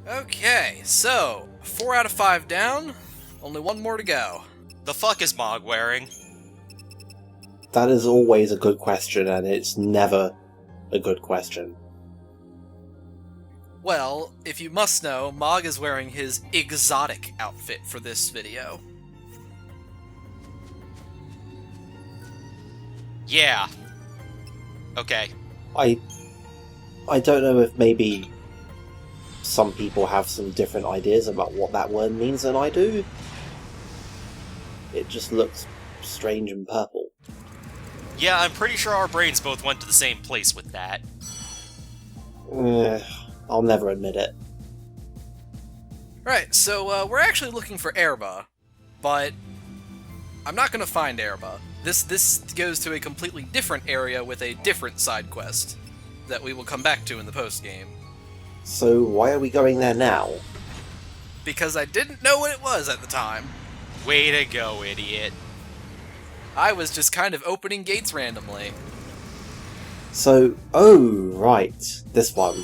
Okay, so 4 out of 5 down, only one more to go. The fuck is Mog wearing? That is always a good question, and it's never a good question. Well, if you must know, Mog is wearing his exotic outfit for this video. Yeah. Okay. I don't know if maybe some people have some different ideas about what that word means than I do. It just looks strange and purple. Yeah, I'm pretty sure our brains both went to the same place with that. I'll never admit it. Right, so we're actually looking for Erba, but I'm not going to find Erba. This goes to a completely different area with a different side quest that we will come back to in the post-game. So why are we going there now? Because I didn't know what it was at the time. Way to go, idiot. I was just kind of opening gates randomly. So, oh, right, this one.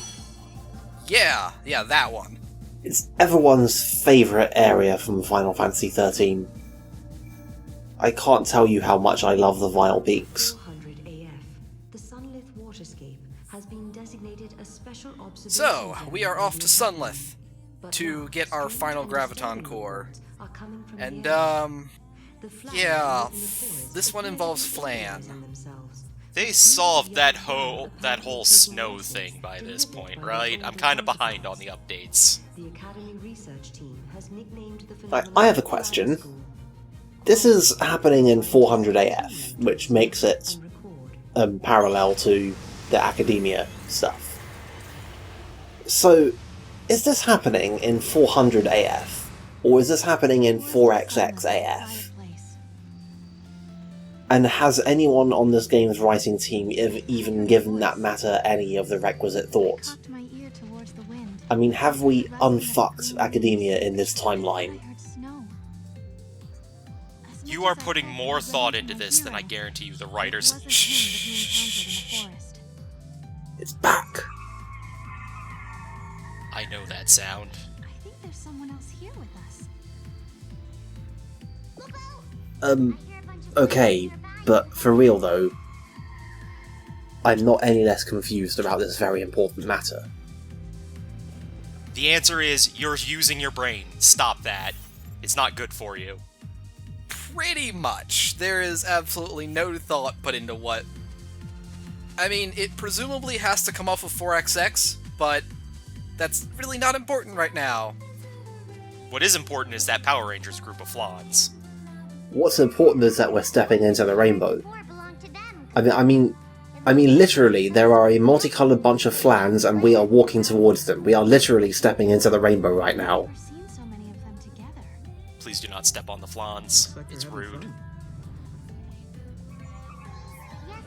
Yeah, that one. It's everyone's favourite area from Final Fantasy XIII. I can't tell you how much I love the Vile Peaks. 400 AF. The Sunlith waterscape has been designated a special observation. So, we are off to Sunlith to get our final Graviton core. And, yeah, this one involves Flan. They solved that whole snow thing by this point, right? I'm kind of behind on the updates. The Academy research team has nicknamed the I have a question. This is happening in 400 AF, which makes it parallel to the Academia stuff. So, is this happening in 400 AF, or is this happening in 4XX AF? And has anyone on this game's writing team even given that matter any of the requisite thought? I mean, have we unfucked Academia in this timeline? You are putting more thought into this than I guarantee you the writers... Shh. It's back! I know that sound. I think there's someone else here with us. Okay, but for real though, I'm not any less confused about this very important matter. The answer is, you're using your brain. Stop that. It's not good for you. Pretty much. There is absolutely no thought put into what... I mean, it presumably has to come off of 4XX, but that's really not important right now. What is important is that Power Rangers group of Flans. What's important is that we're stepping into the rainbow. I mean, literally, there are a multicolored bunch of Flans and we are walking towards them. We are literally stepping into the rainbow right now. Please do not step on the Flans. It's rude. Yes,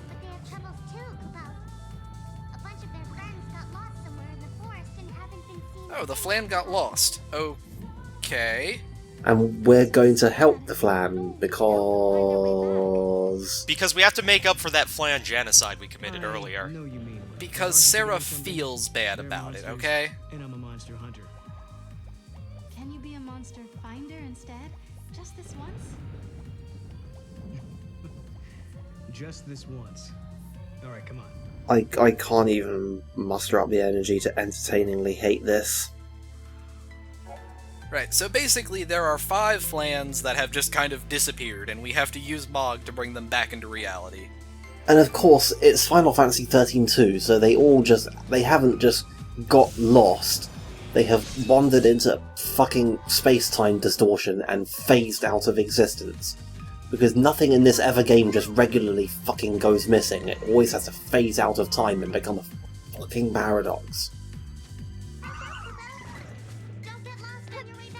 but they have troubles too, Kobo. A bunch of their friends got lost somewhere in the forest and haven't been seen. Oh, the Flan got lost. Okay. And we're going to help the Flan because... Because we have to make up for that Flan genocide we committed earlier. Because Sarah feels bad about it, okay? And I'm a monster hunter. Can you be a monster finder instead? Just this once? Just this once. Alright, come on. I can't even muster up the energy to entertainingly hate this. Right, so basically there are 5 Flans that have just kind of disappeared, and we have to use Mog to bring them back into reality. And of course, it's Final Fantasy XIII-2, so they haven't just got lost. They have wandered into fucking space-time distortion and phased out of existence. Because nothing in this ever game just regularly fucking goes missing. It always has to phase out of time and become a fucking paradox.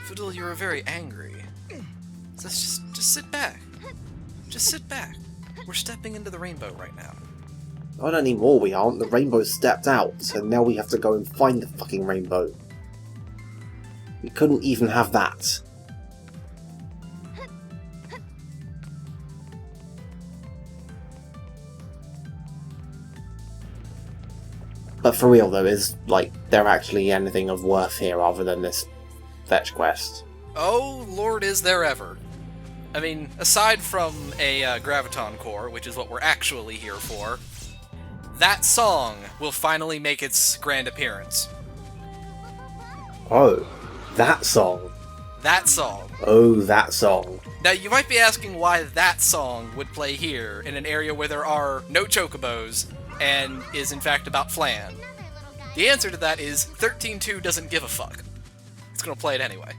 Fiddle, you're very angry. Let's just sit back. Just sit back. We're stepping into the rainbow right now. Not anymore, we aren't. The rainbow stepped out, so now we have to go and find the fucking rainbow. We couldn't even have that. But for real though, is like there actually anything of worth here other than this fetch quest? Oh, Lord, is there ever. I mean, aside from a Graviton core, which is what we're actually here for, that song will finally make its grand appearance. Oh, that song. That song. Oh, that song. Now, you might be asking why that song would play here, in an area where there are no chocobos, and is in fact about Flan. The answer to that is XIII-2 doesn't give a fuck. It's gonna play it anyway.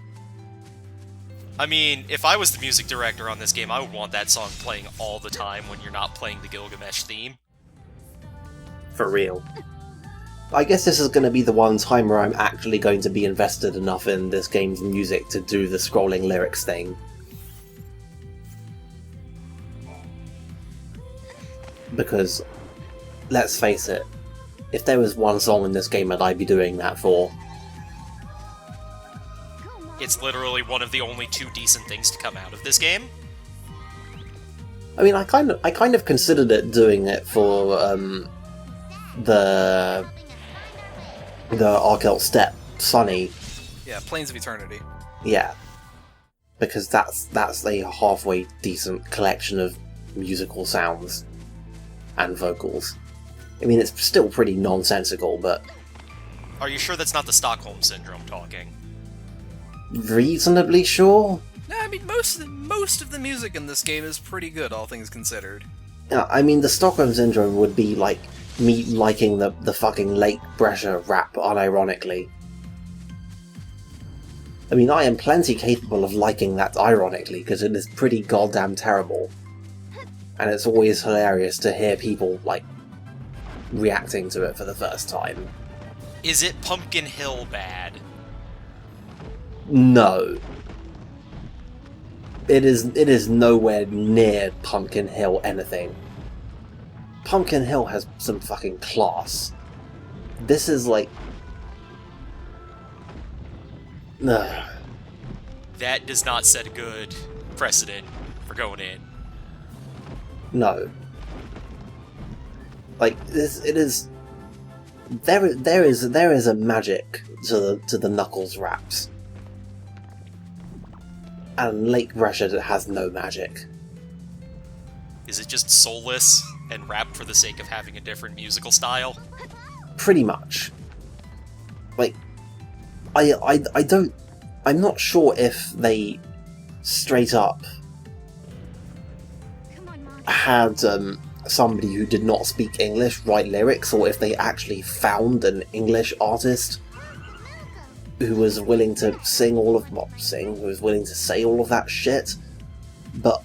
I mean, if I was the music director on this game, I would want that song playing all the time when you're not playing the Gilgamesh theme. For real. I guess this is going to be the one time where I'm actually going to be invested enough in this game's music to do the scrolling lyrics thing. Because, let's face it, if there was one song in this game that I'd be doing that for. It's literally one of the only 2 decent things to come out of this game. I mean, I kind of considered doing it for the Arkelt Step Sunny. Yeah, Plains of Eternity. Yeah, because that's a halfway decent collection of musical sounds and vocals. I mean, it's still pretty nonsensical, but Are you sure that's not the Stockholm Syndrome talking? reasonably sure. No, I mean, most of the music in this game is pretty good, all things considered. Yeah, I mean, the Stockholm Syndrome would be like me liking the fucking Lake Brescia rap unironically. I mean, I am plenty capable of liking that ironically, because it is pretty goddamn terrible. And it's always hilarious to hear people, like, reacting to it for the first time. Is it Pumpkin Hill bad? No. It is nowhere near Pumpkin Hill anything. Pumpkin Hill has some fucking class. This is like... Ugh. That does not set a good precedent for going in. No. Like, this, it is... There is a magic to the Knuckles raps. And Lake Brescia has no magic. Is it just soulless and rap for the sake of having a different musical style? Pretty much. Like, I don't... I'm not sure if they straight up had somebody who did not speak English write lyrics, or if they actually found an English artist who was willing to sing all of... Well, sing, who was willing to say all of that shit. But...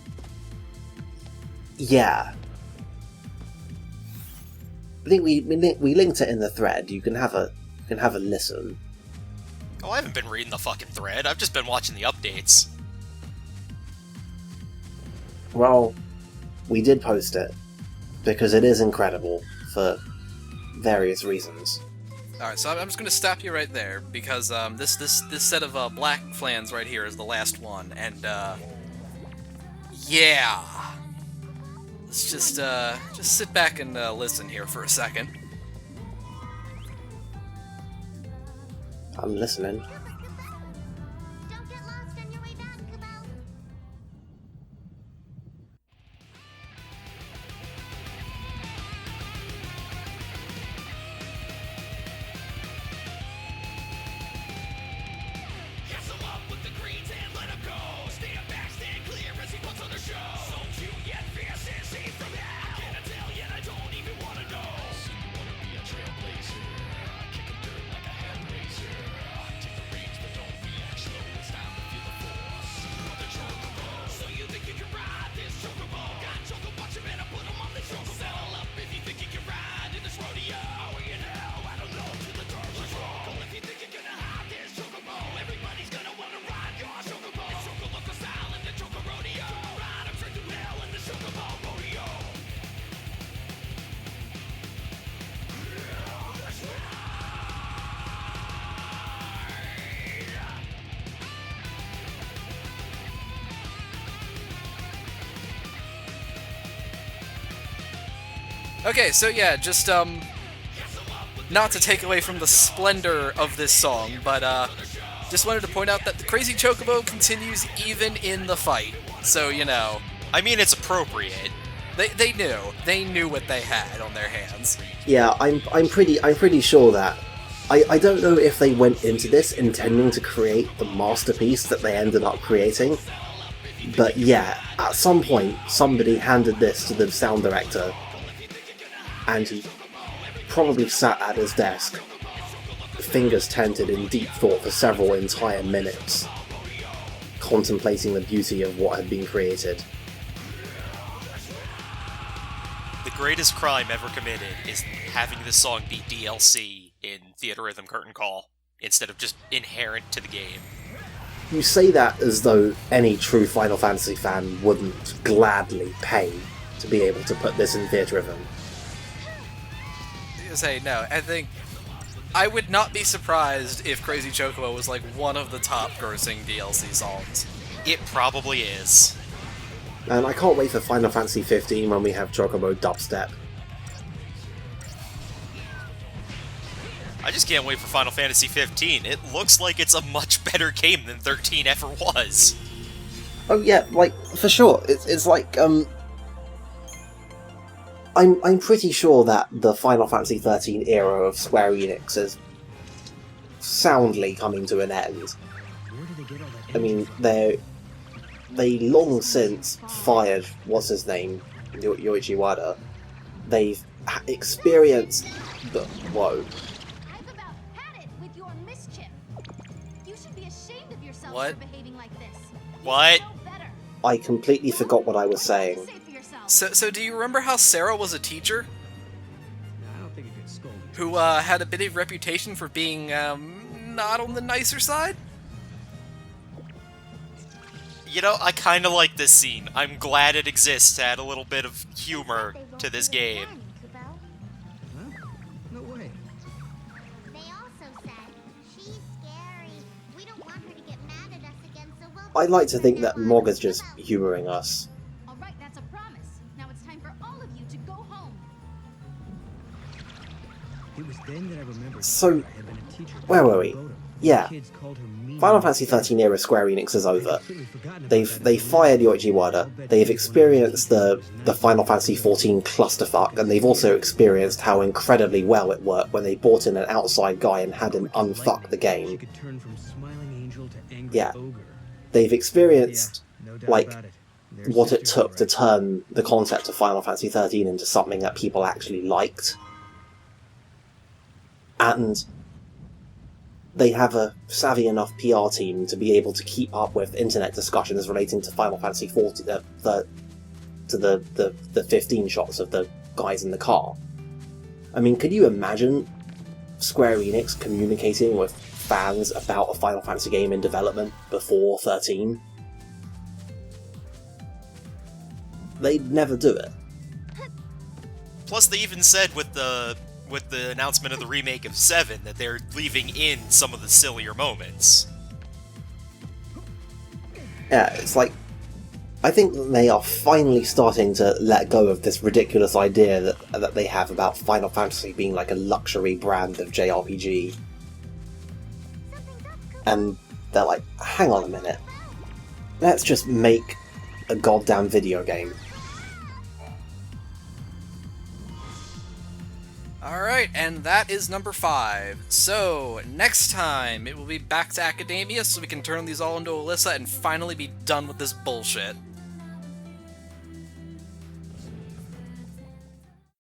yeah. I think we linked it in the thread. You can have a listen. Oh, I haven't been reading the fucking thread. I've just been watching the updates. Well, we did post it because it is incredible for various reasons. Alright, so I'm just gonna stop you right there, because this set of black flans right here is the last one, and yeah. Let's just sit back and listen here for a second. I'm listening. Don't get lost on your way back, Kubo. Gas him up with the greens and let him go. Stand back, stand clear as he puts on the show. So cute yet fierce and safe from hell. Can't tell yet I don't even wanna know. So you wanna be a trailblazer, kicking dirt like a hand razor. Take the reins but don't react slow. It's time to feel the force of the chocobo. So you think you can ride this chocobo? Got choco, watch him and I put him on the chocobo. Settle up if you think you can ride in this rodeo. Oh, you know, I don't know to the dark control. If you think you're gonna hide this chocobo, everybody's gonna wanna ride your chocobo. It's choco local style in the choco rodeo. Ride 'em straight through hell in the chocobo rodeo. Okay, so yeah, just Gas him up with not to take away from the splendor of this song, but just wanted to point out that the Crazy Chocobo continues even in the fight. So, you know, I mean, it's appropriate. they knew what they had on their hands. Yeah, I'm pretty sure that. I don't know if they went into this intending to create the masterpiece that they ended up creating, but yeah, at some point somebody handed this to the sound director, and he probably sat at his desk, fingers tented in deep thought for several entire minutes, contemplating the beauty of what had been created. The greatest crime ever committed is having this song be DLC in Theater Rhythm Curtain Call, instead of just inherent to the game. You say that as though any true Final Fantasy fan wouldn't gladly pay to be able to put this in Theater Rhythm. Say no, I think I would not be surprised if Crazy Chocobo was like one of the top grossing DLC songs. It probably is. And I can't wait for Final Fantasy 15 when we have Chocobo Dubstep. I just can't wait for Final Fantasy 15. It looks like it's a much better game than 13 ever was. Oh yeah, like, for sure. It's like, I'm pretty sure that the Final Fantasy 13 era of Square Enix is soundly coming to an end. I mean, they long since fired, what's his name, Yoichi Wada. They've experienced the... Whoa. I've about had it with your mischief. You should be ashamed of yourself What? for behaving like this. What? You know better. I completely forgot what I was saying. Say for yourself. So do you remember how Sarah was a teacher I don't think you could scold me. who had a bit of reputation for being not on the nicer side? You know, I kinda like this scene. I'm glad it exists to add a little bit of humor They won't to this do it game. again, Kubo. Huh? No way. They also said she's scary. We don't want her to get mad at us again, so we'll... I'd like to think that Mog is just humouring us. All right, that's a promise. Now it's time for all of you to go home. It was then that I remembered So, Sarah had been a teacher where were we? back in Graviton. Yeah. Kids called her mean Final and Fantasy 13 era Square Enix is over. I'd completely forgotten about They've that. fired Yoichi Wada. They've experienced the Final Fantasy 14 clusterfuck, and they've also experienced how incredibly well it worked when they brought in an outside guy and had him unfuck the She game. could turn from smiling angel to angry Yeah. ogre. They've experienced Yeah, no doubt like, about it. They're what it sisters, took all to right. turn the concept of Final Fantasy 13 into something that people actually liked. And they have a savvy enough PR team to be able to keep up with internet discussions relating to Final Fantasy 14, the 15 shots of the guys in the car. I mean, could you imagine Square Enix communicating with fans about a Final Fantasy game in development before 13? They'd never do it. Plus, they even said with the announcement of the remake of 7 that they're leaving in some of the sillier moments. Yeah, it's like, I think that they are finally starting to let go of this ridiculous idea that they have about Final Fantasy being like a luxury brand of JRPG. And they're like, hang on a minute, let's just make a goddamn video game. Alright, and that is number 5. So, next time, it will be back to academia so we can turn these all into Alyssa and finally be done with this bullshit.